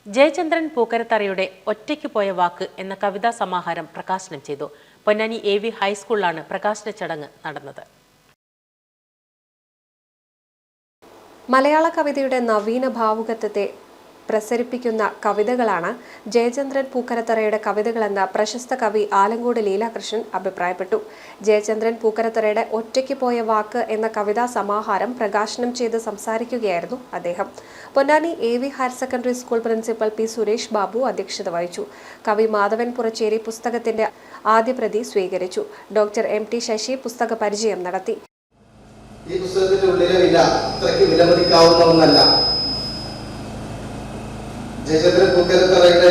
ജയചന്ദ്രൻ പൂക്കരത്തറയുടെ ഒറ്റയ്ക്ക് പോയ വാക്ക് എന്ന കവിതാ സമാഹാരം പ്രകാശനം ചെയ്തു. പൊന്നാനി AV ഹൈസ്കൂളിലാണ് പ്രകാശന ചടങ്ങ് നടന്നത്. മലയാള കവിതയുടെ നവീന ഭാവുകത്വത്തെ പ്രസരിപ്പിക്കുന്ന കവിതകളാണ് ജയചന്ദ്രൻ പൂക്കരത്തറയുടെ കവിതകളെന്ന് പ്രശസ്ത കവി ആലങ്കോട് ലീലാകൃഷ്ണൻ അഭിപ്രായപ്പെട്ടു. ജയചന്ദ്രൻ പൂക്കരത്തറയുടെ ഒറ്റയ്ക്ക് പോയ വാക്ക് എന്ന കവിതാ സമാഹാരം പ്രകാശനം ചെയ്ത് സംസാരിക്കുകയായിരുന്നു അദ്ദേഹം. Ponnani AV higher secondary school principal P. Suresh Babu അധ്യക്ഷത വഹിച്ചു. കവി മാധവൻ പുറച്ചേരി പുസ്തകത്തിന്റെ ആദ്യ പ്രതി സ്വീകരിച്ചു. ഡോക്ടർ MT ശശി പുസ്തക പരിചയം നടത്തി. ഈ പുസ്തകത്തിന്റെ ഉള്ളിലെ വില അത്രയ്ക്ക് വിലമതിക്കാവുന്ന ഒന്നല്ല. ജയചന്ദ്രൻ പൂക്കരത്തറയുടെ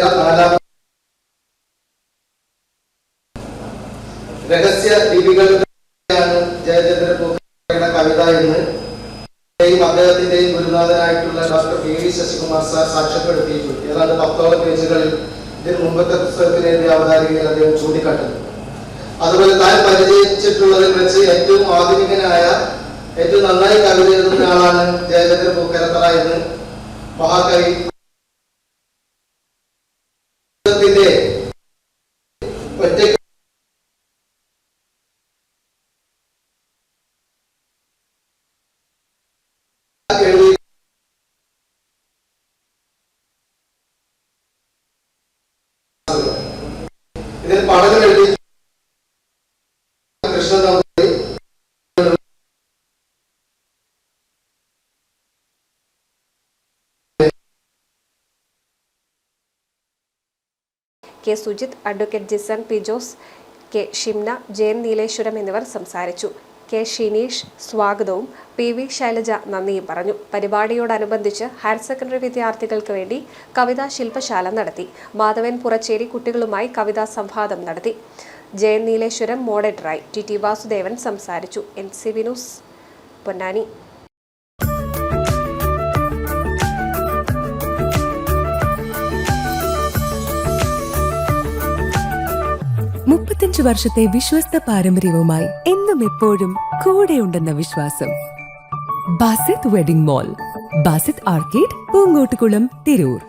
രഹസ്യ ലിപികളുടെയാണ് ജയചന്ദ്രൻ പൂക്കരത്തറയുടെ കവിത എന്ന് അദ്ദേഹത്തിന്റെയും ഗുരുനാഥനായിട്ടുള്ള ഡോക്ടർ PV ശശികുമാർ സാർ സാക്ഷ്യപ്പെടുത്തിയിട്ടുണ്ട്. ഏതാണ്ട് 10ഓളം പേജുകളിൽ ഇതിന് മുമ്പത്തെ പുസ്തകത്തിനെതിരെ അവതാരികയിൽ അദ്ദേഹം ചൂണ്ടിക്കാട്ടുന്നു. അതുപോലെ താൻ പരിചയിച്ചിട്ടുള്ളതിൽ വെച്ച് ഏറ്റവും ആധുനികനായ ഏറ്റവും നന്നായി കവിത എഴുതുന്ന ആളാണ് ജയചന്ദ്രൻ പൂക്കരത്തറ എന്ന് മഹാകവി ഒറ്റയ്ക്ക് ഇതിൽ പഠനം എഴുതി Krishnan K. Sujith, advocate Jison P. Jose, K. Shimna, Jayan Nileshwaram എന്നിവർ സംസാരിച്ചു. K. ഷിനീഷ് സ്വാഗതവും PV ശൈലജ നന്ദിയും പറഞ്ഞു. പരിപാടിയോടനുബന്ധിച്ച് ഹയർ സെക്കൻഡറി വിദ്യാർത്ഥികൾക്ക് വേണ്ടി കവിതാ ശില്പശാല നടത്തി. മാധവൻ പുറച്ചേരി കുട്ടികളുമായി കവിതാ സംവാദം നടത്തി. ജയൻ നീലേശ്വരം മോഡറേറ്ററായി. TT വാസുദേവൻ സംസാരിച്ചു. NCV news Ponnani. 35 വർഷത്തെ വിശ്വസ്ത പാരമ്പര്യവുമായി എന്നും എപ്പോഴും കൂടെയുണ്ടെന്ന വിശ്വാസം. Basith wedding mall, Basith arcade, Poonkottukulam, Tirur.